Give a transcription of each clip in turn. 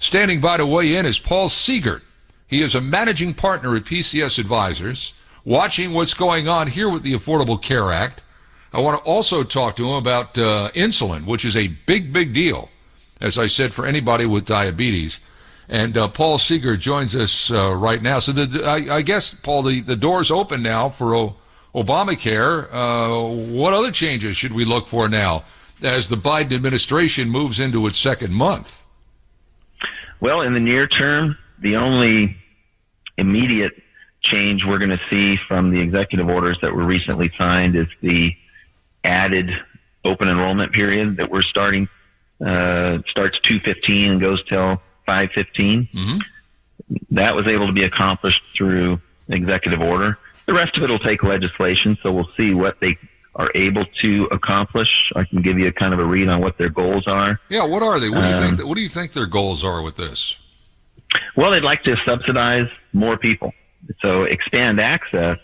Standing by to weigh in is Paul Seegert. He is a managing partner at PCS Advisers, watching what's going on here with the Affordable Care Act. I want to also talk to him about insulin, which is a big, big deal, as I said, for anybody with diabetes. And Paul Seegert joins us right now. So I guess, Paul, the door's open now for Obamacare. What other changes should we look for now as the Biden administration moves into its second month? Well, in the near term, the only immediate change we're going to see from the executive orders that were recently signed is the added open enrollment period that we're starting. Starts 2/15 and goes till 5/15. Mm-hmm. That was able to be accomplished through executive order. The rest of it will take legislation, so we'll see what they are able to accomplish. I can give you a kind of a read on what their goals are. Yeah, what are they? What do you think their goals are with this? Well, they'd like to subsidize more people. So expand access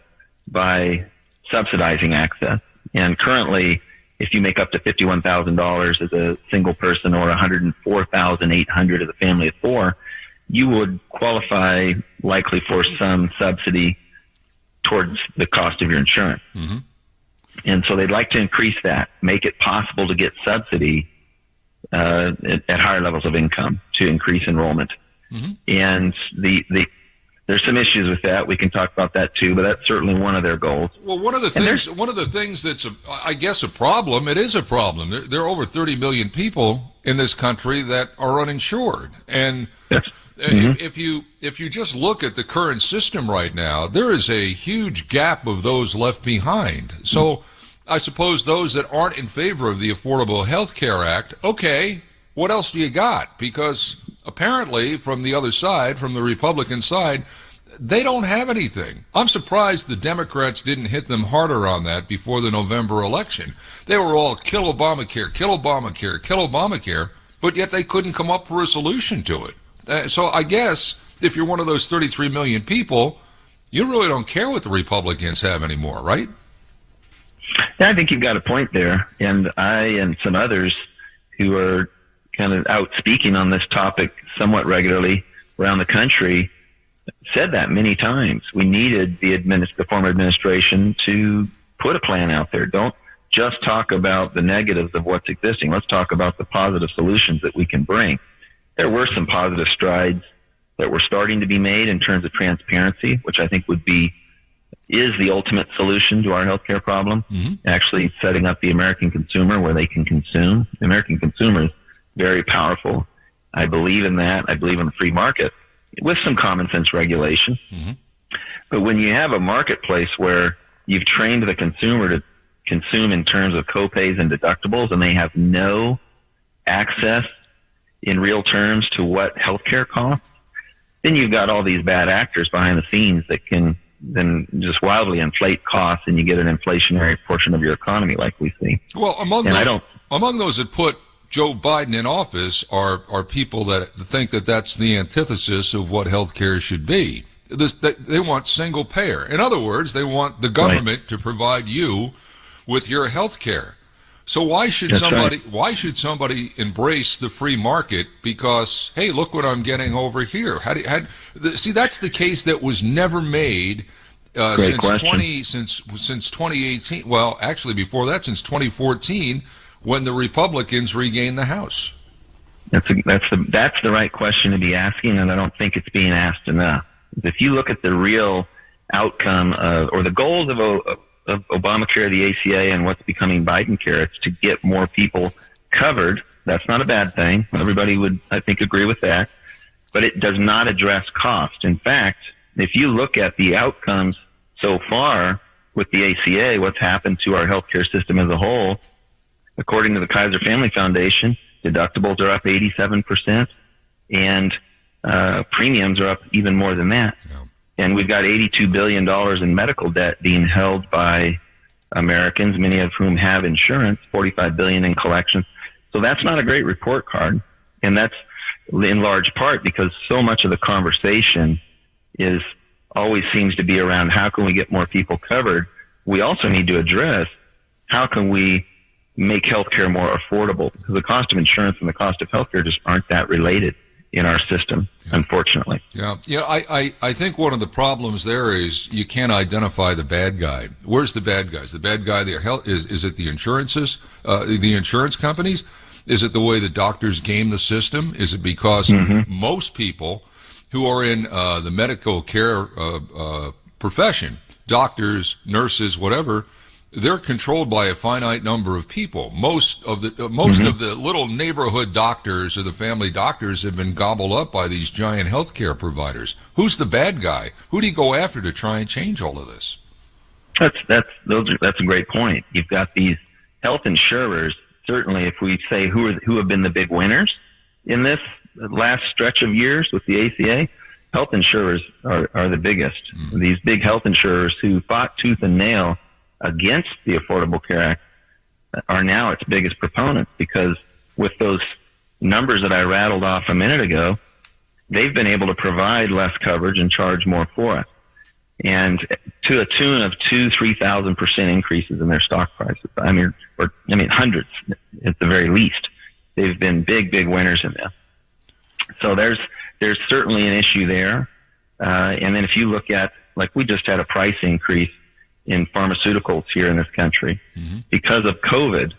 by subsidizing access. And currently, if you make up to $51,000 as a single person or $104,800 as a family of four, you would qualify likely for some subsidy towards the cost of your insurance. Mm-hmm. And so they'd like to increase that, make it possible to get subsidy at higher levels of income to increase enrollment. Mm-hmm. And there's some issues with that. We can talk about that too, but that's certainly one of their goals. Well, one of the things that's, I guess, a problem. It is a problem. There are over 30 million people in this country that are uninsured, and mm-hmm. if you just look at the current system right now, there is a huge gap of those left behind. So, I suppose those that aren't in favor of the Affordable Health Care Act, okay, what else do you got? Because apparently, from the other side, from the Republican side, they don't have anything. I'm surprised the Democrats didn't hit them harder on that before the November election. They were all kill Obamacare, kill Obamacare, kill Obamacare, but yet they couldn't come up with a solution to it. So I guess if you're one of those 33 million people, you really don't care what the Republicans have anymore, right? Yeah, I think you've got a point there. And I and some others who are kind of out speaking on this topic somewhat regularly around the country said that many times. We needed the former administration to put a plan out there. Don't just talk about the negatives of what's existing. Let's talk about the positive solutions that we can bring. There were some positive strides that were starting to be made in terms of transparency, which I think is the ultimate solution to our healthcare problem. Mm-hmm. Actually setting up the American consumer where they can consume. The American consumer is very powerful. I believe in that. I believe in the free market with some common sense regulation. Mm-hmm. But when you have a marketplace where you've trained the consumer to consume in terms of copays and deductibles, and they have no access in real terms to what healthcare costs, then you've got all these bad actors behind the scenes that can then just wildly inflate costs, and you get an inflationary portion of your economy like we see. Well, among those that put Joe Biden in office are people that think that that's the antithesis of what health care should be. They want single payer. In other words, they want the government to provide you with your health care. So why should somebody embrace the free market? Because, hey, look what I'm getting over here. See, that's the case that was never made since 2018. Well, actually, before that, since 2014. When the Republicans regain the House? That's the right question to be asking, and I don't think it's being asked enough. If you look at the real outcome or the goals of Obamacare, the ACA, and what's becoming Biden care, it's to get more people covered. That's not a bad thing. Everybody would, I think, agree with that. But it does not address cost. In fact, if you look at the outcomes so far with the ACA, what's happened to our healthcare system as a whole, according to the Kaiser Family Foundation, deductibles are up 87%, and premiums are up even more than that. Yeah. And we've got $82 billion in medical debt being held by Americans, many of whom have insurance, $45 billion in collections. So that's not a great report card, and that's in large part because so much of the conversation always seems to be around how can we get more people covered. We also need to address how can we make healthcare more affordable, because the cost of insurance and the cost of healthcare just aren't that related. in our system, unfortunately. Yeah. I think one of the problems there is you can't identify the bad guy. Where's the bad guys? The bad guy is it the insurances, the insurance companies? Is it the way the doctors game the system? Is it because most people who are in the medical care profession, doctors, nurses, whatever, they're controlled by a finite number of people. Most of the little neighborhood doctors or the family doctors have been gobbled up by these giant healthcare providers. Who's the bad guy? Who do you go after to try and change all of this? That's a great point. You've got these health insurers. Certainly, if we say who have been the big winners in this last stretch of years with the ACA, health insurers are the biggest. These big health insurers who fought tooth and nail against the Affordable Care Act are now its biggest proponents, because with those numbers that I rattled off a minute ago, they've been able to provide less coverage and charge more for it. And to a tune of 3,000% increases in their stock prices. I mean, hundreds at the very least. They've been big winners in this. So there's certainly an issue there. And then if you look at, like, we just had a price increase in pharmaceuticals here in this country because of COVID.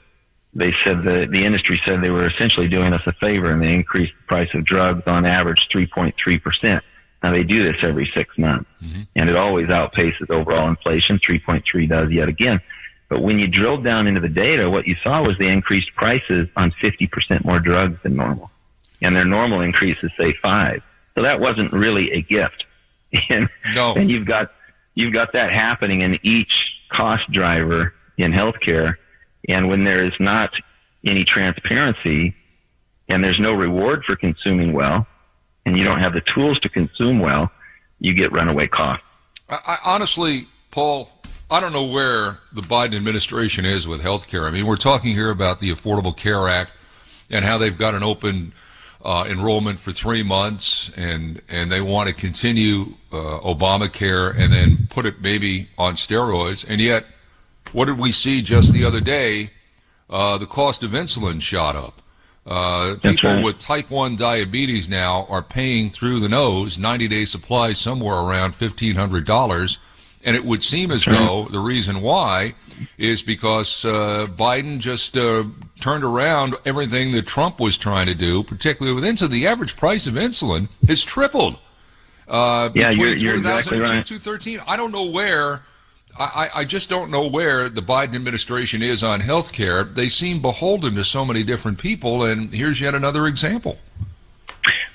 They said the industry said they were essentially doing us a favor, and they increased the price of drugs on average 3.3%. Now, they do this every 6 months, and it always outpaces overall inflation. 3.3 does yet again. But when you drilled down into the data, what you saw was they increased prices on 50% more drugs than normal. And their normal increase is, say, 5. So that wasn't really a gift. And you've got that happening in each cost driver in healthcare. And when there is not any transparency and there's no reward for consuming well, and you don't have the tools to consume well, you get runaway costs. I honestly, Paul, I don't know where the Biden administration is with healthcare. I mean, we're talking here about the Affordable Care Act and how they've got an open enrollment for 3 months, and they want to continue Obamacare and then put it maybe on steroids. And yet, what did we see just the other day? The cost of insulin shot up. People with type 1 diabetes now are paying through the nose, 90-day supply somewhere around $1,500. And it would seem as though the reason why is because Biden just turned around everything that Trump was trying to do, particularly with insulin. The average price of insulin has tripled. You're exactly right. 2013. I don't know where. I just don't know where the Biden administration is on health care. They seem beholden to so many different people, and here's yet another example.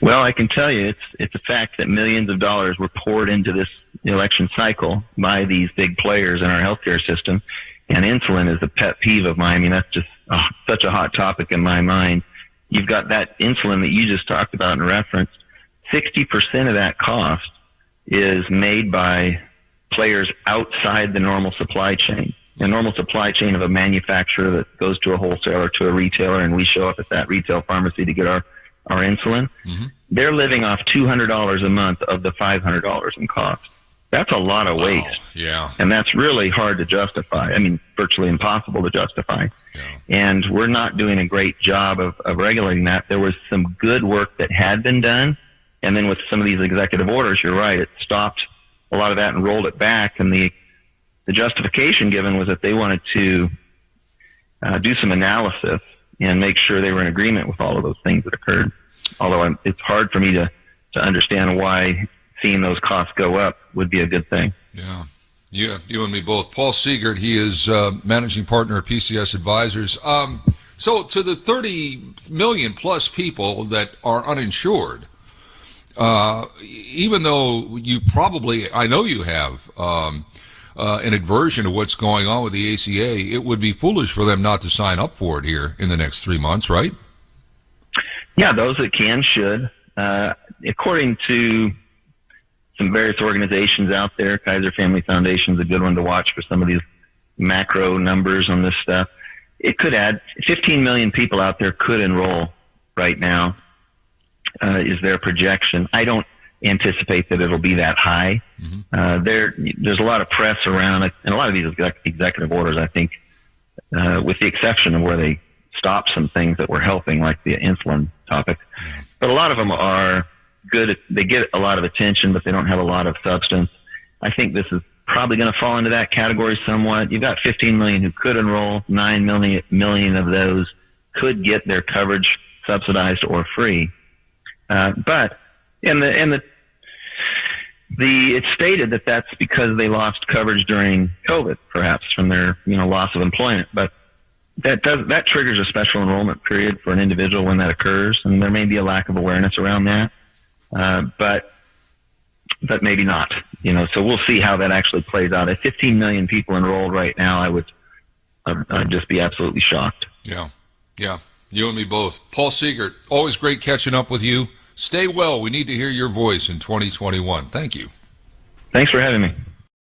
Well, I can tell you it's a fact that millions of dollars were poured into this election cycle by these big players in our healthcare system, and insulin is a pet peeve of mine. I mean, that's just such a hot topic in my mind. You've got that insulin that you just talked about and referenced. 60% of that cost is made by players outside the normal supply chain. The normal supply chain of a manufacturer that goes to a wholesaler, to a retailer, and we show up at that retail pharmacy to get our insulin. They're living off $200 a month of the $500 in cost. That's a lot of waste. Wow. Yeah. And that's really hard to justify. I mean, virtually impossible to justify. Yeah. And we're not doing a great job of regulating that. There was some good work that had been done. And then with some of these executive orders, you're right, it stopped a lot of that and rolled it back. And the justification given was that they wanted to do some analysis and make sure they were in agreement with all of those things that occurred. Although it's hard for me to understand why seeing those costs go up would be a good thing. Yeah, you and me both. Paul Seegert, he is managing partner at PCS Advisers. So to the 30 million plus people that are uninsured, even though you probably, I know you have an aversion to what's going on with the ACA, it would be foolish for them not to sign up for it here in the next 3 months, right? Yeah, those that can should. According to some various organizations out there, Kaiser Family Foundation is a good one to watch for some of these macro numbers on this stuff. It could add 15 million people out there could enroll right now, is their projection. I don't anticipate that it'll be that high. There's a lot of press around it, and a lot of these executive orders, I think, with the exception of where they stop some things that were helping, like the insulin topic. But a lot of them are good. They get a lot of attention, but they don't have a lot of substance. I think this is probably going to fall into that category somewhat. You've got 15 million who could enroll. 9 million of those could get their coverage subsidized or free. But it's stated that that's because they lost coverage during COVID, perhaps from their loss of employment. But that triggers a special enrollment period for an individual when that occurs, and there may be a lack of awareness around that. But maybe not. So we'll see how that actually plays out. At 15 million people enrolled right now, I'd just be absolutely shocked. Yeah. You and me both. Paul Seegert, always great catching up with you. Stay well. We need to hear your voice in 2021. Thank you. Thanks for having me.